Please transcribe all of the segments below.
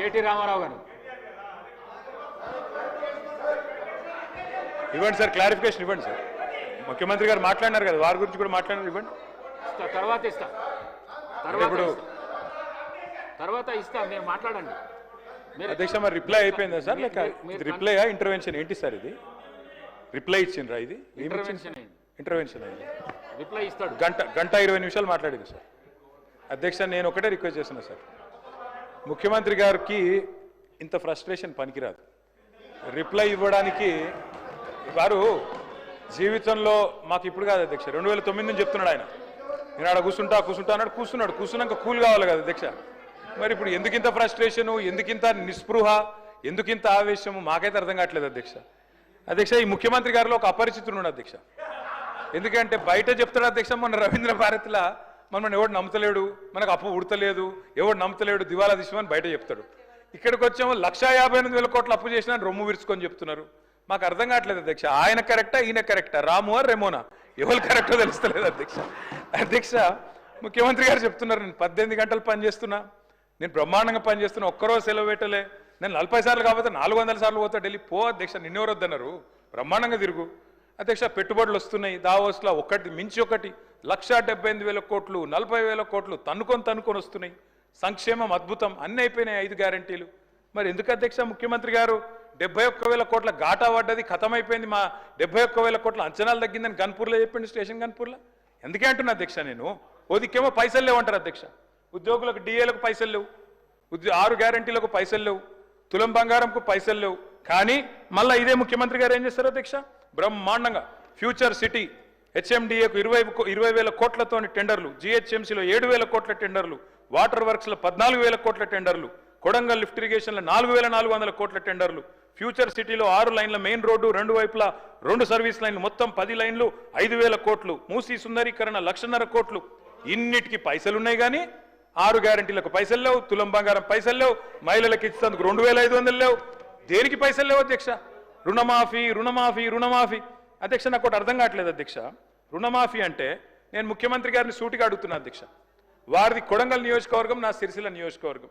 KT Ramarao గారు ఇవ్వండి sir, clarification ఇవ్వండి సార్. ముఖ్యమంత్రి గారు మాట్లాడినారు కదా, వారి గురించి కూడా మాట్లాడినారు, ఇవ్వండి. తర్వాత ఇస్తా, తర్వాత ఇస్తా, మీరు మాట్లాడండి. అధ్యక్ష మరి రిప్లై అయిపోయిందా సార్, లేక రిప్లైయా ఇంటర్వెన్షన్ ఏంటి సార్? ఇది రిప్లై ఇచ్చిండ్రా? ఇది ఇంటర్వెన్షన్ అయింది. రిప్లై ఇస్తాడు. గంట 20 నిమిషాలు మాట్లాడింది సార్. అధ్యక్ష నేను ఒకటే రిక్వెస్ట్ చేస్తున్నా సార్, ముఖ్యమంత్రి గారికి ఇంత ఫ్రస్ట్రేషన్ పనికిరాదు. రిప్లై ఇవ్వడానికి వారు జీవితంలో మాకు ఇప్పుడు కాదు అధ్యక్ష, 2009 నుంచి చెప్తున్నాడు ఆయన. నేను ఆడ కూర్చుంటా అన్నాడు, కూర్చున్నాక కూల్ కావాలి కదా అధ్యక్ష. మరి ఇప్పుడు ఎందుకింత ఫ్రస్ట్రేషను, ఎందుకింత నిస్పృహ, ఎందుకింత ఆవేశము మాకైతే అర్థం కావట్లేదు అధ్యక్ష. ఈ ముఖ్యమంత్రి గారిలో ఒక అపరిచితుడు ఉన్నాడు అధ్యక్ష. ఎందుకంటే బయట చెప్తాడు అధ్యక్ష, మన రవీంద్ర భారతిలా మనం ఎవడు నమ్ముతలేడు, మనకు అప్పు ఉడతలేదు, ఎవడు నమ్ముతలేడు, దివాలా తీసామని బయట చెప్తాడు. ఇక్కడికి వచ్చాము 1,58,000 కోట్ల అప్పు చేసినా రొమ్ము విరుచుకొని చెప్తున్నారు. మాకు అర్థం కావట్లేదు అధ్యక్ష, ఆయన కరెక్టా ఈయన కరెక్టా, రాము రెమోనా, ఎవరు కరెక్టో తెలుస్తలేదు అధ్యక్ష. ముఖ్యమంత్రి గారు చెప్తున్నారు, నేను 18 గంటలు పనిచేస్తున్నా, నేను బ్రహ్మాండంగా పనిచేస్తున్నా, ఒక్కరోజు సెలవు పెట్టలే, నేను 40 సార్లు కాకపోతే 400 సార్లు పోతా ఢిల్లీ. పో అధ్యక్ష, నిన్నెవరు వద్దన్నారు, బ్రహ్మాండంగా తిరుగు అధ్యక్ష. పెట్టుబడులు వస్తున్నాయి దావోస్లో, ఒకటి మించి ఒకటి, 1,78,000 కోట్లు, 40,000 కోట్లు తన్నుకొని వస్తున్నాయి. సంక్షేమం అద్భుతం, అన్నీ అయిపోయినాయి 5 గ్యారంటీలు. మరి ఎందుకు అధ్యక్ష ముఖ్యమంత్రి గారు 71,000 కోట్ల ఘాటా పడ్డది, ఖతమైపోయింది, మా 71,000 కోట్ల అంచనాలు తగ్గిందని గన్పూర్లో చెప్పిండు, స్టేషన్ గన్పూర్లో. ఎందుకే అంటున్నా అధ్యక్ష నేను, ఓదికేమో పైసలు లేవంటారు అధ్యక్ష, ఉద్యోగులకు డిఏలకు పైసలు లేవు, 6 గ్యారంటీలకు పైసలు లేవు, తులం బంగారంకు పైసలు లేవు. కానీ మళ్ళీ ఇదే ముఖ్యమంత్రి గారు ఏం చేస్తారు అధ్యక్ష, బ్రహ్మాండంగా ఫ్యూచర్ సిటీ హెచ్ఎండిఏకు 20,000 కోట్లతోని టెండర్లు, జిహెచ్ఎంసీలో 7,000 కోట్ల టెండర్లు, వాటర్ వర్క్స్లో 14,000 కోట్ల టెండర్లు, కొడంగల్ లిఫ్ట్ ఇరిగేషన్లో 4,400 కోట్ల టెండర్లు, ఫ్యూచర్ సిటీలో 6 లైన్ల మెయిన్ రోడ్డు, 2 వైపులా 2 సర్వీస్ లైన్లు, మొత్తం 10 లైన్లు 5,000 కోట్లు, మూసీ సుందరీకరణ 1,50,000 కోట్లు. ఇన్నిటికి పైసలున్నాయి కానీ 6 గ్యారంటీలకు పైసలు లేవు, తులం బంగారం పైసలు లేవు, మహిళలకు ఇచ్చేందుకు 2,500 లేవు, దేనికి పైసలు లేవు అధ్యక్ష. రుణమాఫీ అధ్యక్ష, నాకు ఒకటి అర్థం కావట్లేదు అధ్యక్ష. రుణమాఫీ అంటే నేను ముఖ్యమంత్రి గారిని సూటిగా అడుగుతున్నా అధ్యక్ష, వారిది కొడంగల్ నియోజకవర్గం, నా సిరిసిల్ల నియోజకవర్గం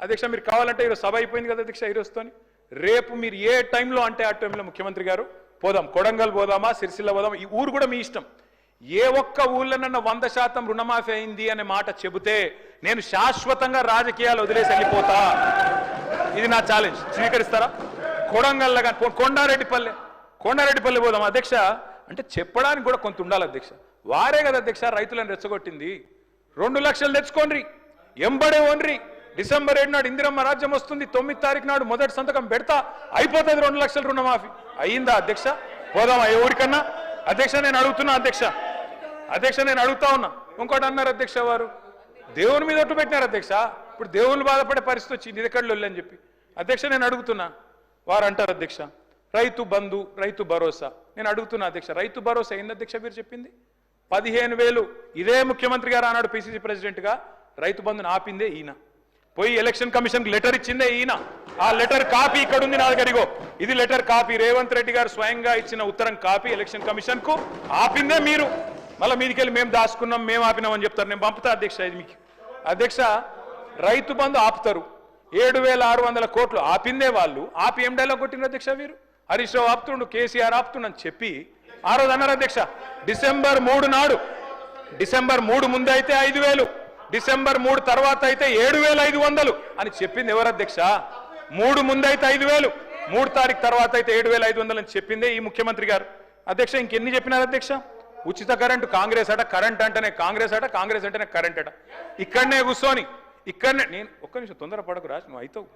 అధ్యక్ష. మీరు కావాలంటే ఈరోజు సభ అయిపోయింది కదా అధ్యక్ష, ఈరోజుతోని రేపు మీరు ఏ టైంలో అంటే ఆ టైంలో ముఖ్యమంత్రి గారు పోదాం, కొడంగల్ పోదామా, సిరిసిల్ల పోదామా, ఈ ఊరు కూడా మీ ఇష్టం. ఏ ఒక్క ఊళ్ళనన్నా 100% రుణమాఫీ అయింది అనే మాట చెబితే నేను శాశ్వతంగా రాజకీయాలు వదిలేసి వెళ్ళిపోతా. ఇది నా ఛాలెంజ్, స్వీకరిస్తారా? కొడంగల్లో కానీ కొండారెడ్డిపల్లి పోదాం అధ్యక్ష అంటే చెప్పడానికి కూడా కొంత ఉండాలి అధ్యక్ష. వారే కదా అధ్యక్ష రైతులను రెచ్చగొట్టింది. 2 లక్షలు తెచ్చుకోండి, ఎంబడే ఓన్రి, డిసెంబర్ 7 నాడు ఇందిరమ్మ రాజ్యం వస్తుంది, 9 తారీఖు నాడు మొదటి సంతకం పెడతా, అయిపోతుంది 2 లక్షల రుణమాఫీ. అయ్యిందా అధ్యక్ష? పోదామా ఏ ఊరికన్నా అధ్యక్ష? నేను అడుగుతున్నా అధ్యక్ష నేను అడుగుతా ఉన్నా. ఇంకోటి అన్నారు అధ్యక్ష, వారు దేవుని మీద ఒట్టు పెట్టినారు అధ్యక్ష. ఇప్పుడు దేవుళ్ళు బాధపడే పరిస్థితి వచ్చింది, ఇది ఎక్కడ అని చెప్పి అధ్యక్ష నేను అడుగుతున్నా. వారు అంటారు అధ్యక్ష రైతు బంధు, రైతు భరోసా. నేను అడుగుతున్నా అధ్యక్ష, రైతు భరోసా ఏంది అధ్యక్ష మీరు చెప్పింది? 15,000 ఇదే ముఖ్యమంత్రి గారు ఆనాడు పిసిసి ప్రెసిడెంట్గా రైతు బంధుని ఆపిందే ఈయన. పోయి ఎలక్షన్ కమిషన్కి లెటర్ ఇచ్చిందే ఈయన. ఆ లెటర్ కాపీ ఇక్కడ ఉంది నా దగ్గర, ఇది లెటర్ కాపీ, రేవంత్ రెడ్డి గారు స్వయంగా ఇచ్చిన ఉత్తరం కాపీ ఎలక్షన్ కమిషన్ కు. ఆపిందే మీరు, మళ్ళీ మీదికెళ్ళి మేము దాచుకున్నాం, మేము ఆపినామని చెప్తారు. నేను పంపుతా అధ్యక్ష ఇది మీకు. అధ్యక్ష రైతు బంధు ఆపుతారు, 7,600 కోట్లు ఆపిందే వాళ్ళు. ఆపి ఏం డైలాగ్ కొట్టిన అధ్యక్ష వీరు? హరీష్ రావు ఆపుతుండు, కేసీఆర్ ఆపుతుండని చెప్పి ఆ రోజు అన్నారు అధ్యక్ష. డిసెంబర్ 3 నాడు, డిసెంబర్ 3 ముందు అయితే 5,000, డిసెంబర్ 3 తర్వాత అయితే 7,500 అని చెప్పింది ఎవరు అధ్యక్ష? 3 ముందైతే 5,000, 3 తారీఖు తర్వాత అయితే 7,500 అని చెప్పిందే ఈ ముఖ్యమంత్రి గారు. అధ్యక్ష ఇంకెన్ని చెప్పినారు అధ్యక్ష? ఉచిత కరెంటు కాంగ్రెస్ అట, కరెంట్ అంటేనే కాంగ్రెస్ అట, కాంగ్రెస్ అంటేనే కరెంట్ అట. ఇక్కడనే కూర్చొని నేను ఒక్క నిమిషం తొందర పడకు రాజు, నువ్వు అవుతావు.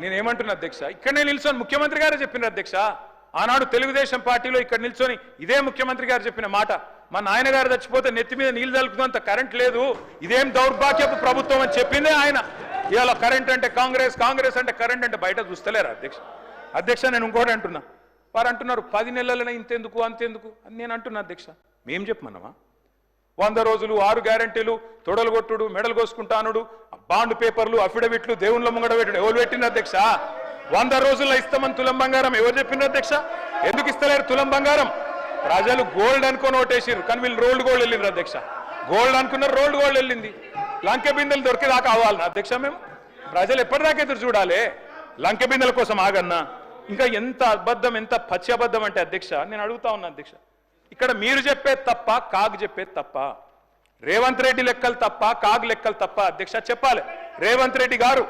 నేనేమంటున్నా అధ్యక్ష, ఇక్కడనే నిల్చొని ముఖ్యమంత్రి గారే చెప్పిన అధ్యక్ష. ఆనాడు తెలుగుదేశం పార్టీలో ఇక్కడ నిల్చొని ఇదే ముఖ్యమంత్రి గారు చెప్పిన మాట, మా నాయన గారు చచ్చిపోతే నెత్తి మీద నీళ్లు తలుపుతుందంత కరెంట్ లేదు, ఇదేం దౌర్భాగ్యపు ప్రభుత్వం అని చెప్పిందే ఆయన. ఇవాళ కరెంట్ అంటే కాంగ్రెస్, కాంగ్రెస్ అంటే కరెంట్ అంటే బయట చూస్తలేరా అధ్యక్ష? నేను ఇంకోటి అంటున్నా, వారు అంటున్నారు 10 నెలలనే ఇంతెందుకు అంతెందుకు అని నేను అంటున్నా అధ్యక్ష. మేం చెప్పమన్నామా? 100 రోజులు, 6 గ్యారంటీలు, తొడలు కొట్టుడు, మెడలు కోసుకుంటానుడు, బాండ్ పేపర్లు, అఫిడవిట్లు, దేవుళ్ళ ముంగడ పెట్టుడు ఎవరు పెట్టిన అధ్యక్ష? 100 రోజుల్లో ఇస్తామని తులం బంగారం ఎవరు చెప్పిండ్రు అధ్యక్ష? ఎందుకు ఇస్తలేరు తులం బంగారం? ప్రజలు గోల్డ్ అనుకొని ఓటేసిరు, కానీ వీళ్ళు రోల్డ్ గోల్డ్ వెళ్ళిండ్రు అధ్యక్ష. గోల్డ్ అనుకున్నారు, రోల్డ్ గోల్డ్ వెళ్ళింది. లంకె బిందెలు దొరికేదాకా అవ్వాలి అధ్యక్ష మేము. ప్రజలు ఎప్పటిదాకా ఎదురు చూడాలి? లంకె బిందెల కోసం ఆగన్నా? ఇంకా ఎంత అబద్ధం, ఎంత పచ్చి అబద్ధం అంటే అధ్యక్ష, నేను అడుగుతా ఉన్నా అధ్యక్ష, ఇక్కడ మీరు చెప్పేది తప్ప, కాగ్ చెప్పేది తప్ప? రేవంత్ రెడ్డి లెక్కలు తప్ప, కాగ్ లెక్కలు తప్ప? అధ్యక్ష చెప్పాలి. రేవంత్ రెడ్డి గారు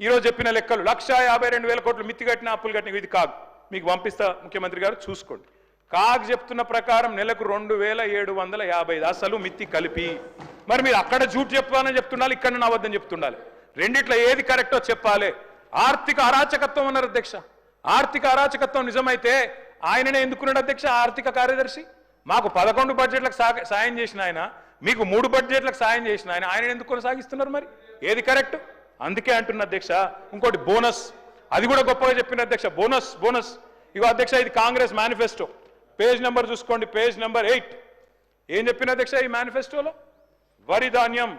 ఈరోజు చెప్పిన లెక్కలు 1,52,000 కోట్లు మిత్తి కట్టిన, అప్పులు కట్టిన, ఇది కాగ్. మీకు పంపిస్తా ముఖ్యమంత్రి గారు, చూసుకోండి. కాగ్ చెప్తున్న ప్రకారం నెలకు 2,750 అసలు మిత్తి కలిపి. మరి మీరు అక్కడ జూట్ చెప్పాలని చెప్తుండాలి, ఇక్కడ నా వద్దని చెప్తుండాలి. రెండిట్లో ఏది కరెక్టో చెప్పాలి. ఆర్థిక అరాచకత్వం అన్నారు అధ్యక్ష. ఆర్థిక అరాచకత్వం నిజమైతే ఆయననే ఎందుకున్నాడు అధ్యక్ష ఆర్థిక కార్యదర్శి? మాకు 11 బడ్జెట్లకు సాయం చేసిన ఆయన, మీకు 3 బడ్జెట్లకు సాయం చేసిన ఆయన ఎందుకు కొనసాగిస్తున్నారు? మరి ఏది కరెక్ట్? అందుకే అంటున్న అధ్యక్ష. ఇంకోటి బోనస్, అది కూడా గొప్పగా చెప్పిన అధ్యక్ష. బోనస్ ఇగో అధ్యక్ష, ఇది కాంగ్రెస్ మేనిఫెస్టో. పేజ్ నెంబర్ చూసుకోండి, పేజ్ నెంబర్ 8. ఏం చెప్పిన అధ్యక్ష ఈ మేనిఫెస్టోలో? వరి ధాన్యం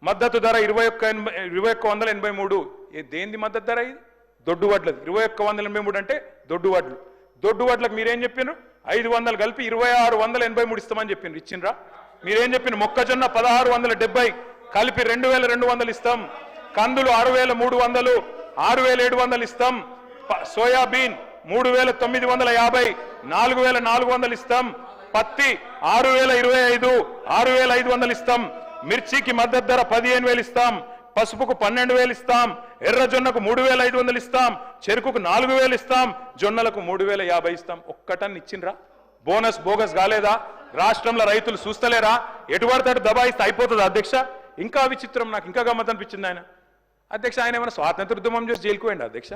మద్దతు ధర 2183. దేంది మద్దతు ధర? ఇది దొడ్డు వడ్లది. 2183 అంటే దొడ్డు వడ్లు. దొడ్డు వడ్లకు మీరేం చెప్పినారు? 500 కలిపి 2683 ఇస్తామని చెప్పినారు. ఇచ్చిండ్రా? మీరేం చెప్పిన? మొక్కజొన్న 1670 కలిపి 2200 ఇస్తాం. కందులు 6300, 6700 ఇస్తాం. సోయాబీన్ 3950, 4400 ఇస్తాం. పత్తి 6025, 6500 ఇస్తాం. మిర్చికి మద్దతు ధర 15,000 ఇస్తాం. పసుపుకు 12,000 ఇస్తాం. ఎర్రజొన్నకు 3,500 ఇస్తాం. చెరుకుకు 4,000 ఇస్తాం. జొన్నలకు 3,050 ఇస్తాం. ఒక్కటన్ని ఇచ్చిండ్రా? బోనస్ బోగస్ కాలేదా? రాష్ట్రంలో రైతులు చూస్తలేరా? ఎటువడతాడు దబాయిస్తే అయిపోతుంది అధ్యక్ష. ఇంకా విచిత్రం, నాకు ఇంకా గమ్మత్ అనిపించింది ఆయన అధ్యక్ష. ఆయన ఏమైనా స్వాతంత్ర ఉద్యమం చేసి జైలుకు పోయింది అధ్యక్ష?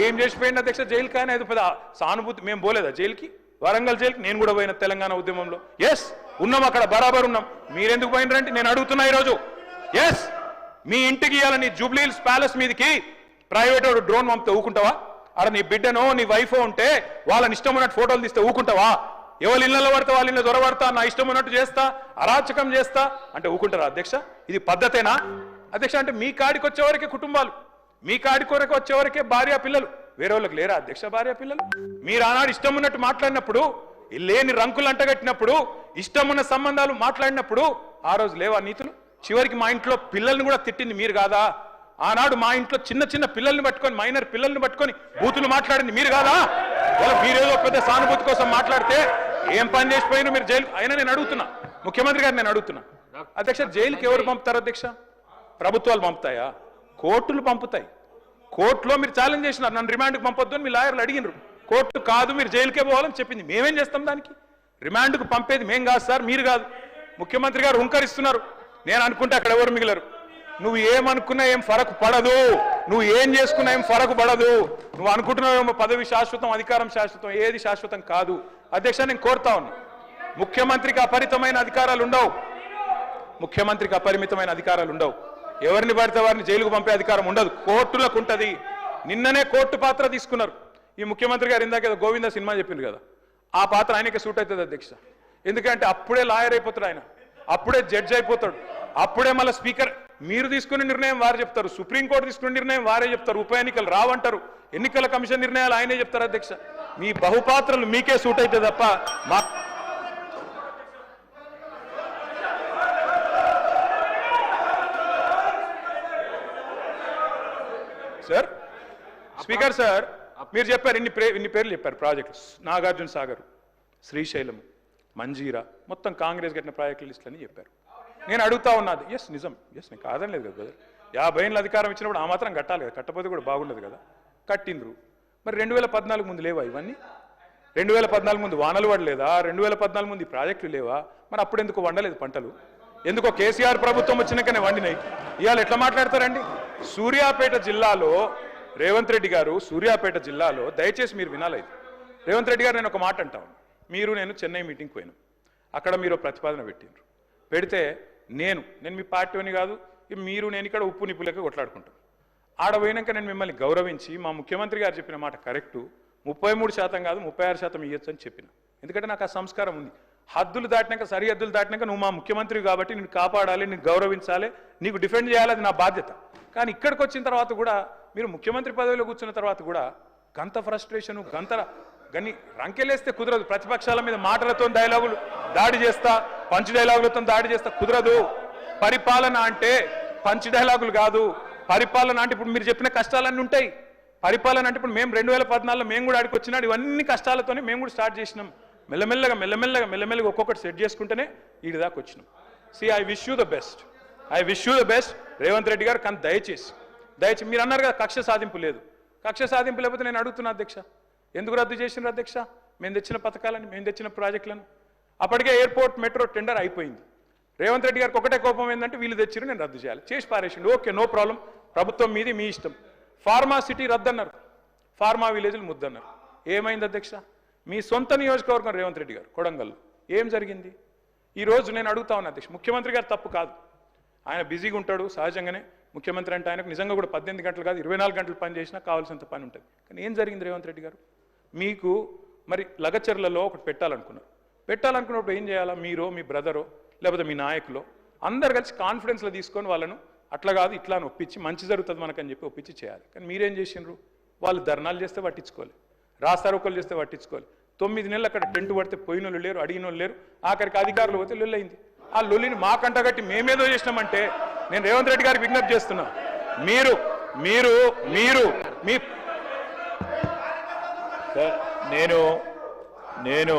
ఏం చేసిపోయింది అధ్యక్ష జైలుకి? ఆయన ఏదో పెద్ద సానుభూతి. మేము పోలేదా జైలుకి? వరంగల్ జైలుకి నేను కూడా పోయిన తెలంగాణ ఉద్యమంలో. ఎస్ ఉన్నాం, అక్కడ బరాబర్ ఉన్నాం. మీరెందుకు పోయినరంటే నేను అడుగుతున్నా ఈరోజు. ఎస్, మీ ఇంటికి ఇవ్వాలని జూబ్లీహిల్స్ ప్యాలెస్ మీదకి ప్రైవేట్ డ్రోన్ పంపితే ఊకుంటావా? అక్కడ నీ బిడ్డనో నీ వైఫో ఉంటే వాళ్ళని ఇష్టం ఉన్నట్టు ఫోటోలు తీస్తే ఊకుంటావా? ఎవరి ఇళ్లలో పడతా వాళ్ళ ఇళ్ళ దొరబడతా, నా ఇష్టం ఉన్నట్టు చేస్తా, అరాచకం చేస్తా అంటే ఊకుంటారా అధ్యక్ష? ఇది పద్ధతేనా అధ్యక్ష? అంటే మీ కాడికి వచ్చేవరకే కుటుంబాలు, మీ కాడికి వరకు వచ్చేవరకే భార్య పిల్లలు, వేరే వాళ్ళకి లేరా అధ్యక్ష భార్య పిల్లలు? మీరు ఆనాడు ఇష్టం ఉన్నట్టు మాట్లాడినప్పుడు, లేని రంకులు అంటగట్టినప్పుడు, ఇష్టం ఉన్న సంబంధాలు మాట్లాడినప్పుడు ఆ రోజు లేవా నీతులు? చివరికి మా ఇంట్లో పిల్లల్ని కూడా తిట్టింది మీరు కాదా? ఆనాడు మా ఇంట్లో చిన్న చిన్న పిల్లల్ని పట్టుకొని, మైనర్ పిల్లల్ని పట్టుకొని బూతులు మాట్లాడింది మీరు కాదా? మీరేదో పెద్ద సానుభూతి కోసం మాట్లాడితే ఏం పని చేసిపోయినా మీరు జైలు. అయినా నేను అడుగుతున్నా ముఖ్యమంత్రి గారు, నేను అడుగుతున్నా అధ్యక్ష, జైలుకి ఎవరు పంపుతారు అధ్యక్ష? ప్రభుత్వాలు పంపుతాయా? కోర్టులు పంపుతాయి. కోర్టులో మీరు ఛాలెంజ్ చేసినారు, నన్ను రిమాండ్కి పంపొద్దు అని మీ లాయర్లు అడిగినారు. కోర్టు కాదు, మీరు జైలుకే పోవాలని చెప్పింది. మేమేం చేస్తాం దానికి? రిమాండ్కు పంపేది మేం కాదు సార్, మీరు కాదు. ముఖ్యమంత్రి గారు హుంకరిస్తున్నారు. నేను అనుకుంటే అక్కడ ఎవరు మిగిలరు. నువ్వు ఏమనుకున్నా ఏం ఫరకు పడదు, నువ్వు ఏం చేసుకున్నా ఏం ఫరకు పడదు. నువ్వు అనుకుంటున్నావు పదవి శాశ్వతం, అధికారం శాశ్వతం, ఏది శాశ్వతం కాదు అధ్యక్ష. నేను కోరుతా ఉన్నా, ముఖ్యమంత్రికి అపరిమితమైన అధికారాలు ఉండవు. ముఖ్యమంత్రికి అపరిమితమైన అధికారాలు ఉండవు. ఎవరిని పడితే వారిని జైలుకు పంపే అధికారం ఉండదు, కోర్టులకు ఉంటుంది. నిన్ననే కోర్టు పాత్ర తీసుకున్నారు ఈ ముఖ్యమంత్రి గారు. ఇందాక గోవింద సినిమా చెప్పింది కదా, ఆ పాత్ర ఆయనకే సూట్ అవుతుంది అధ్యక్ష. ఎందుకంటే అప్పుడే లాయర్ అయిపోతాడు ఆయన, అప్పుడే జడ్జి అయిపోతాడు, అప్పుడే మళ్ళీ స్పీకర్. మీరు తీసుకునే నిర్ణయం వారు చెప్తారు, సుప్రీంకోర్టు తీసుకునే నిర్ణయం వారే చెప్తారు, ఉప ఎన్నికలు రావంటారు, ఎన్నికల కమిషన్ నిర్ణయాలు ఆయనే చెప్తారు అధ్యక్ష. మీ బహుపాత్రలు మీకే సూట్ అయితే తప్ప మా సార్. స్పీకర్ సార్, మీరు చెప్పారు ఇన్ని పేర్లు చెప్పారు ప్రాజెక్టులు. నాగార్జున సాగర్, శ్రీశైలం, మంజీరా, మొత్తం కాంగ్రెస్ కట్టిన ప్రాజెక్టుల లిస్టులు అని చెప్పారు. నేను అడుగుతా ఉన్నది. ఎస్ నిజం, ఎస్ నేను కాదని లేదు కదా బ్రదర్. 50 ఏళ్ళ అధికారం ఇచ్చినప్పుడు ఆ మాత్రం కట్టాలి కదా, కట్టకపోతే కూడా బాగుండదు కదా. కట్టిండ్రు. మరి 2014 ముందు లేవా ఇవన్నీ? 2014 ముందు వానలు పడలేదా? 2014 ముందు ఈ ప్రాజెక్టులు లేవా? మరి అప్పుడు ఎందుకు వండలేదు పంటలు? ఎందుకో కేసీఆర్ ప్రభుత్వం వచ్చినాకనే వండినాయి. ఇవాళ ఎట్లా మాట్లాడతారండి? సూర్యాపేట జిల్లాలో రేవంత్ రెడ్డి గారు, సూర్యాపేట జిల్లాలో దయచేసి మీరు వినాలి. రేవంత్ రెడ్డి గారు, నేను ఒక మాట అంటాను. నేను చెన్నై మీటింగ్కి పోయాను. అక్కడ మీరు ప్రతిపాదన పెట్టిండ్రు. పెడితే నేను మీ పార్టీని కాదు, మీరు నేను ఇక్కడ ఉప్పు నిప్పులకి కొట్లాడుకుంటాం. ఆడ పోయినాక నేను మిమ్మల్ని గౌరవించి మా ముఖ్యమంత్రి గారు చెప్పిన మాట కరెక్టు, 33% కాదు 36% ఇవ్వచ్చు అని చెప్పిన. ఎందుకంటే నాకు ఆ సంస్కారం ఉంది. హద్దులు దాటినాక, సరిహద్దులు దాటినాక నువ్వు మా ముఖ్యమంత్రి కాబట్టి నేను కాపాడాలి, నేను గౌరవించాలి, నీకు డిఫెండ్ చేయాలి, అది నా బాధ్యత. కానీ ఇక్కడికి వచ్చిన తర్వాత కూడా మీరు ముఖ్యమంత్రి పదవిలో కూర్చున్న తర్వాత కూడా గంత ఫ్రస్ట్రేషను, గని రంకెలేస్తే కుదరదు. ప్రతిపక్షాల మీద మాటలతో డైలాగులు దాడి చేస్తా, పంచ్ డైలాగులతో దాడి చేస్తా కుదరదు. పరిపాలన అంటే పంచ్ డైలాగులు కాదు, పరిపాలన అంటే ఇప్పుడు మీరు చెప్పిన కష్టాలన్నీ ఉంటాయి. పరిపాలన అంటే ఇప్పుడు మేము 2014లో మేము కూడా ఆడికి వచ్చినాడు, ఇవన్నీ కష్టాలతోనే మేము కూడా స్టార్ట్ చేసినాం. మెల్లమెల్లగా ఒక్కొక్కటి సెట్ చేసుకుంటేనే ఈడి దాకా వచ్చినాం. I wish you the best Revanth Reddy గారు. కానీ దయచేసి మీరు అన్నారు కదా కక్ష సాధింపు లేదు. కక్ష సాధింపు లేకపోతే నేను అడుగుతున్నా అధ్యక్ష, ఎందుకు రద్దు చేసినారు అధ్యక్ష? మేము తెచ్చిన పథకాలని, మేము తెచ్చిన ప్రాజెక్టులను. అప్పటికే ఎయిర్పోర్ట్ మెట్రో టెండర్ అయిపోయింది. రేవంత్ రెడ్డి గారికి ఒకటే కోపం ఏంటంటే వీళ్ళు తెచ్చిరు, నేను రద్దు చేయాలి. చేసి పారేసిండు. ఓకే, నో ప్రాబ్లం, ప్రభుత్వం మీది, మీ ఇష్టం. ఫార్మా సిటీ రద్దన్నారు, ఫార్మా విలేజ్లు ముద్దన్నారు. ఏమైంది అధ్యక్ష? మీ సొంత నియోజకవర్గం రేవంత్ రెడ్డి గారు కొడంగల్ ఏం జరిగింది? ఈరోజు నేను అడుగుతా ఉన్నా అధ్యక్ష, ముఖ్యమంత్రి గారు తప్పు కాదు, ఆయన బిజీగా ఉంటాడు సహజంగానే. ముఖ్యమంత్రి అంటే ఆయనకు నిజంగా కూడా 18 గంటలు కాదు 24 గంటలు పని చేసినా కావాల్సినంత పని ఉంటుంది. కానీ ఏం జరిగింది రేవంత్ రెడ్డి గారు? మీకు మరి లగచర్లలో ఒకటి పెట్టాలనుకున్నప్పుడు ఏం చేయాలా? మీరో మీ బ్రదరో లేకపోతే మీ నాయకులో అందరు కలిసి కాన్ఫిడెన్స్లో తీసుకొని వాళ్ళను అట్లా కాదు ఇట్లా అని ఒప్పించి మంచి జరుగుతుంది మనకని చెప్పి ఒప్పించి చేయాలి. కానీ మీరేం చేసిండ్రు? వాళ్ళు ధర్నాలు చేస్తే పట్టించుకోవాలి, రాస్తారోకలు చేస్తే పట్టించుకోవాలి. 9 నెలలు అక్కడ టెంట్ పడితే పోయిన వాళ్ళు లేరు, అడిగిన వాళ్ళు లేరు. ఆఖరికి అధికారులు పోతే లొల్లయింది. ఆ లొల్లిని మాకంట కట్టి మేమేదో చేసినామంటే నేను రేవంత్ రెడ్డి గారికి విజ్ఞప్తి చేస్తున్నా, మీరు మీరు మీరు మీ నేను